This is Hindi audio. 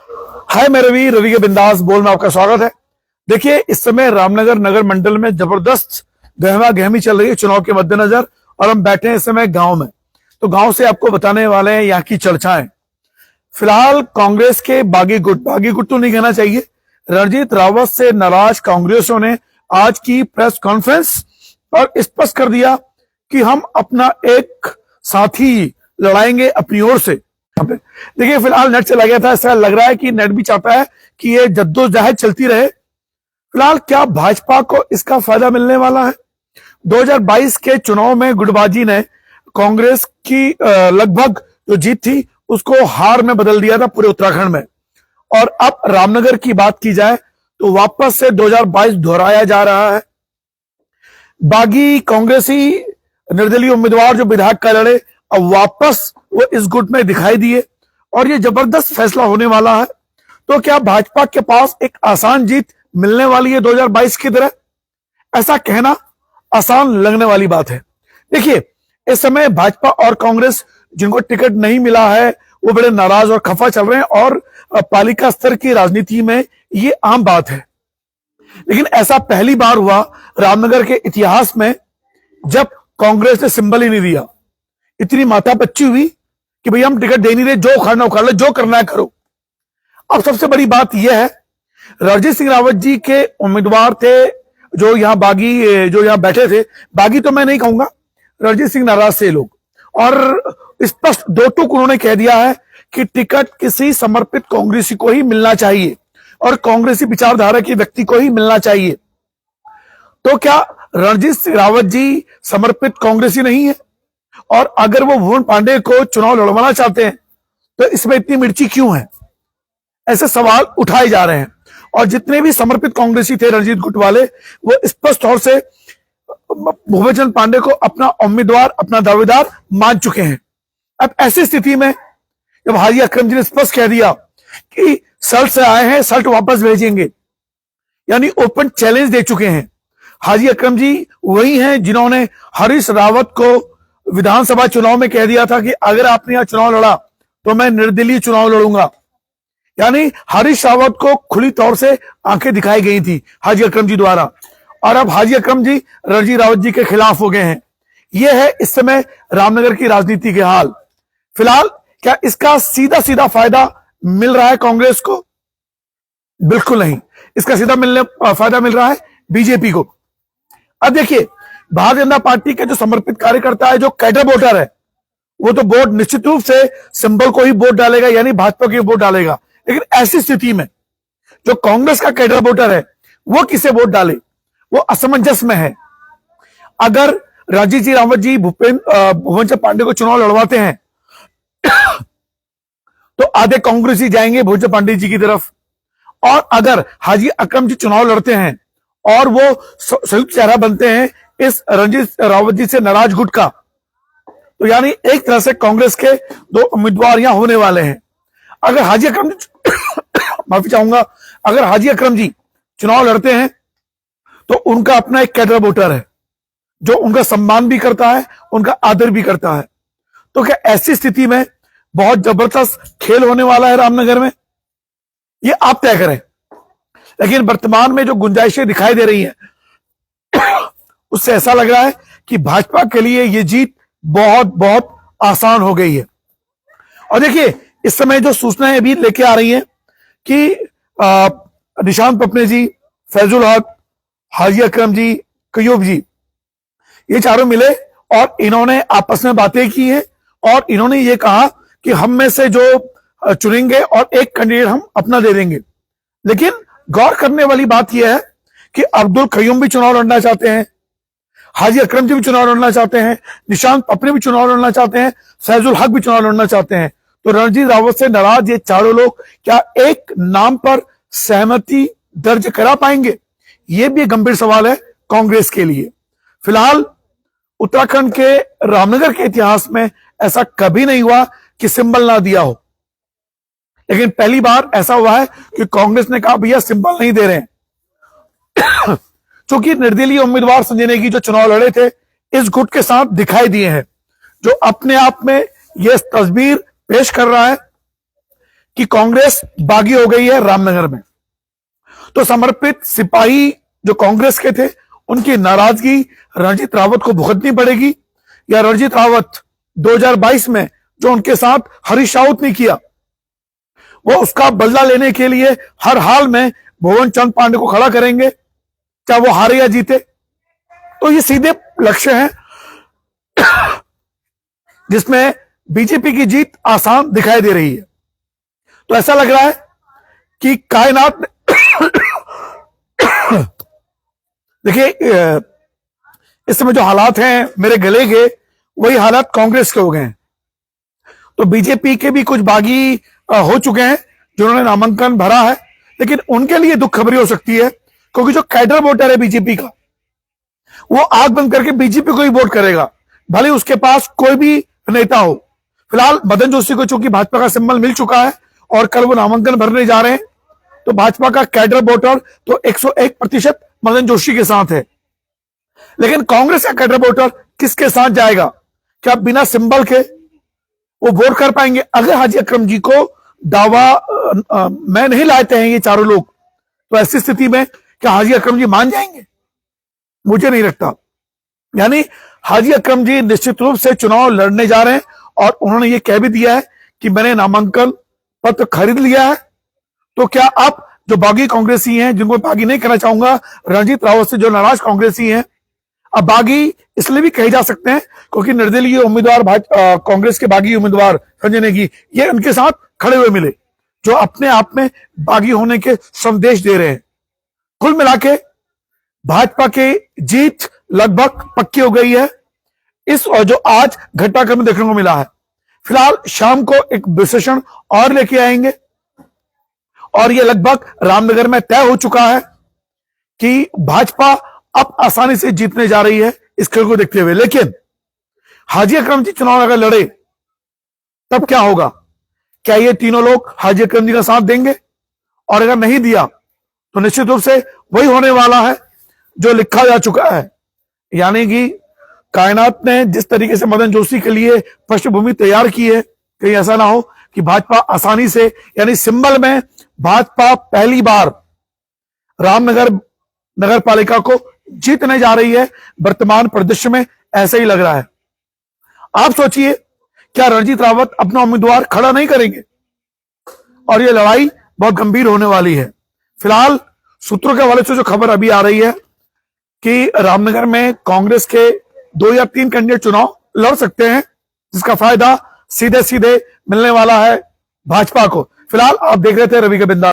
हाय मैं रवि के बिंदास बोल में आपका स्वागत है। देखिए, इस समय रामनगर नगर मंडल में जबरदस्त गहमा गहमी चल रही है चुनाव के मद्देनजर, और हम बैठे हैं इस समय गांव में। तो गांव से आपको बताने वाले हैं यहाँ की चर्चाएं। फिलहाल कांग्रेस के बागी गुट तो नहीं कहना चाहिए, रणजीत रावत से नाराज कांग्रेसियों ने आज की प्रेस कॉन्फ्रेंस और स्पष्ट कर दिया कि हम अपना एक साथी लड़ाएंगे अपनी ओर से। देखिए, फिलहाल नेट चला गया था, ऐसा लग रहा है कि नेट भी चाहता है कि ये जद्दोजहद चलती रहे। फिलहाल क्या भाजपा को इसका फायदा मिलने वाला है? 2022 के चुनाव में गुटबाजी ने कांग्रेस की लगभग जो जीत थी उसको हार में बदल दिया था पूरे उत्तराखंड में, और अब रामनगर की बात की जाए तो वापस से 2022 दोहराया जा रहा है। बागी कांग्रेसी निर्दलीय उम्मीदवार जो विधायक का लड़े, अब वापस वो इस गुट में दिखाई दिए और ये जबरदस्त फैसला होने वाला है। तो क्या भाजपा के पास एक आसान जीत मिलने वाली है 2022 की तरह? ऐसा कहना आसान लगने वाली बात है। देखिए, इस समय भाजपा और कांग्रेस जिनको टिकट नहीं मिला है वो बड़े नाराज और खफा चल रहे हैं, और पालिका स्तर की राजनीति में ये आम बात है। लेकिन ऐसा पहली बार हुआ रामनगर के इतिहास में जब कांग्रेस ने सिंबल ही नहीं दिया। इतनी माथापच्ची हुई कि भैया हम टिकट दे नहीं रहे, जो उखाड़ना उखाड़ लो, जो करना है करो। अब सबसे बड़ी बात यह है, रणजीत सिंह रावत जी के उम्मीदवार थे जो यहां बागी, जो यहां बैठे थे, बागी तो मैं नहीं कहूंगा, रणजीत सिंह नाराज से लोग, और स्पष्ट दो टूक उन्होंने कह दिया है कि टिकट किसी समर्पित कांग्रेसी को ही मिलना चाहिए और कांग्रेसी विचारधारा के व्यक्ति को ही मिलना चाहिए। तो क्या रणजीत सिंह रावत जी समर्पित कांग्रेसी नहीं है? और अगर वो भुवन पांडे को चुनाव लड़वाना चाहते हैं तो इसमें इतनी मिर्ची क्यों है? ऐसे सवाल उठाए जा रहे हैं, और जितने भी समर्पित कांग्रेसी थे रणजीत गुट वाले, वो स्पष्ट तौर से भुवन पांडे को अपना उम्मीदवार, अपना दावेदार मान चुके हैं। अब ऐसी स्थिति में जब हाजी अकरम जी ने स्पष्ट कह दिया कि सल्ट से आए हैं, सल्ट वापस भेजेंगे, यानी ओपन चैलेंज दे चुके हैं। हाजी अकरम जी वही हैं जिन्होंने हरीश रावत को विधानसभा चुनाव में कह दिया था कि अगर आपने यहां चुनाव लड़ा तो मैं निर्दलीय चुनाव लड़ूंगा। यानी हरीश रावत को खुली तौर से आंखें दिखाई गई थी हाजी अकरम जी द्वारा, और अब हाजी अकरम जी रणजीत रावत जी के खिलाफ हो गए हैं। यह है इस समय रामनगर की राजनीति के हाल। फिलहाल क्या इसका सीधा सीधा फायदा मिल रहा है कांग्रेस को? बिल्कुल नहीं। इसका सीधा फायदा मिल रहा है बीजेपी को। अब देखिए, भारतीय जनता पार्टी के जो समर्पित कार्यकर्ता है, जो कैडर वोटर है, वो तो वोट निश्चित रूप से सिंबल को ही वोट डालेगा, यानी भाजपा की वोट डालेगा। लेकिन ऐसी स्थिति में जो कांग्रेस का कैडर वोटर है वो किसे वोट डाले, वो असमंजस में है। अगर रणजीत सिंह रावत जी भुवन पांडे को चुनाव लड़वाते हैं तो आधे कांग्रेसी जाएंगे भुवन पांडे जी की तरफ, और अगर हाजी अकरम जी चुनाव लड़ते हैं और वो संयुक्त चेहरा बनते हैं इस रणजीत रावत जी से नाराज गुट का, तो यानी एक तरह से कांग्रेस के दो उम्मीदवार यहां होने वाले हैं। अगर हाजी अकरम माफी चाहूंगा, अगर हाजी अकरम जी चुनाव लड़ते हैं तो उनका अपना एक कैडर वोटर है जो उनका सम्मान भी करता है, उनका आदर भी करता है। तो क्या ऐसी स्थिति में बहुत जबरदस्त खेल होने वाला है रामनगर में? ये आप तय करें। लेकिन वर्तमान में जो गुंजाइशें दिखाई दे रही हैं उससे ऐसा लग रहा है कि भाजपा के लिए ये जीत बहुत बहुत आसान हो गई है। और देखिए, इस समय जो सूचनाएं भी लेके आ रही हैं कि निशांत पपने जी, फैजुल हक, हाजी अकरम जी, कयूब जी, ये चारों मिले और इन्होंने आपस में बातें की हैं, और इन्होंने ये कहा कि हम में से जो चुनेंगे और एक कैंडिडेट हम अपना दे देंगे। लेकिन गौर करने वाली बात यह है कि अब्दुल कयूम भी चुनाव लड़ना चाहते हैं, हाजी अकरम जी भी चुनाव लड़ना चाहते हैं, निशांत पपने भी चुनाव लड़ना चाहते हैं, फैजुल हक भी चुनाव लड़ना चाहते हैं। तो रणजीत रावत से नाराज ये चारों लोग क्या एक नाम पर सहमति दर्ज करा पाएंगे? ये भी एक गंभीर सवाल है कांग्रेस के लिए। फिलहाल उत्तराखंड के रामनगर के इतिहास में ऐसा कभी नहीं हुआ कि सिंबल ना दिया हो, लेकिन पहली बार ऐसा हुआ है कि कांग्रेस ने कहा भैया सिंबल नहीं दे रहे हैं। चूंकि निर्दलीय उम्मीदवार संजय नेगी जो चुनाव लड़े थे इस गुट के साथ दिखाई दिए हैं, जो अपने आप में यह तस्वीर पेश कर रहा है कि कांग्रेस बागी हो गई है रामनगर में। तो समर्पित सिपाही जो कांग्रेस के थे, उनकी नाराजगी रणजीत रावत को भुगतनी पड़ेगी, या रणजीत रावत 2022 में जो उनके साथ हरीश रावत ने किया, वो उसका बदला लेने के लिए हर हाल में भुवन चंद पांडे को खड़ा करेंगे, चाहे वो हारे या जीते। तो ये सीधे लक्ष्य हैं जिसमें बीजेपी की जीत आसान दिखाई दे रही है। तो ऐसा लग रहा है कि कायनात देखिए, इस समय जो हालात हैं मेरे गले के, वही हालात कांग्रेस के हो गए हैं। तो बीजेपी के भी कुछ बागी हो चुके हैं जिन्होंने नामांकन भरा है, लेकिन उनके लिए दुख खबरी हो सकती है, क्योंकि जो कैडर वोटर है बीजेपी का, वो आंख बंद करके बीजेपी को ही वोट करेगा, भले उसके पास कोई भी नेता हो। फिलहाल मदन जोशी को चूंकि भाजपा का सिंबल मिल चुका है और कल वो नामांकन भरने जा रहे हैं, तो भाजपा का कैडर वोटर तो 101% मदन जोशी के साथ है। लेकिन कांग्रेस का कैडर वोटर किसके साथ जाएगा? क्या बिना सिंबल के वो वोट कर पाएंगे? अगर हाजी अकरम जी को दावा में नहीं लाते हैं ये चारों लोग, तो ऐसी स्थिति में क्या हाजी अकरम जी मान जाएंगे? मुझे नहीं लगता। यानी हाजी अकरम जी निश्चित रूप से चुनाव लड़ने जा रहे हैं, और उन्होंने ये कह भी दिया है कि मैंने नामांकन पत्र खरीद लिया है। तो क्या अब जो बागी कांग्रेसी हैं, जिनको बागी नहीं कहना चाहूंगा, रणजीत रावत से जो नाराज कांग्रेसी हैं, अब बागी इसलिए भी कहे जा सकते हैं क्योंकि निर्दलीय उम्मीदवार कांग्रेस के बागी उम्मीदवार संजय नेगी ये उनके साथ खड़े हुए मिले, जो अपने आप में बागी होने के संदेश दे रहे हैं। कुल मिला के भाजपा की जीत लगभग पक्की हो गई है, इस और जो आज घटनाक्रम देखने को मिला है। फिलहाल शाम को एक विश्लेषण और लेके आएंगे, और यह लगभग रामनगर में तय हो चुका है कि भाजपा अब आसानी से जीतने जा रही है इस खेल को देखते हुए। लेकिन हाजी अकरम जी चुनाव अगर लड़े तब क्या होगा? क्या ये तीनों लोग हाजी अकरम जी का साथ देंगे? और अगर नहीं दिया तो निश्चित रूप से वही होने वाला है जो लिखा जा चुका है, यानी कि कायनात ने जिस तरीके से मदन जोशी के लिए पृष्ठभूमि तैयार की है, कहीं ऐसा ना हो कि भाजपा आसानी से, यानी सिंबल में भाजपा पहली बार रामनगर नगर पालिका को जीतने जा रही है। वर्तमान परिदृश्य में ऐसा ही लग रहा है। आप सोचिए, क्या रणजीत रावत अपना उम्मीदवार खड़ा नहीं करेंगे? और यह लड़ाई बहुत गंभीर होने वाली है। फिलहाल सूत्रों के हवाले से जो खबर अभी आ रही है कि रामनगर में कांग्रेस के 2 या 3 कैंडिडेट चुनाव लड़ सकते हैं, जिसका फायदा सीधे सीधे मिलने वाला है भाजपा को। फिलहाल आप देख रहे थे रवि का बिंदास।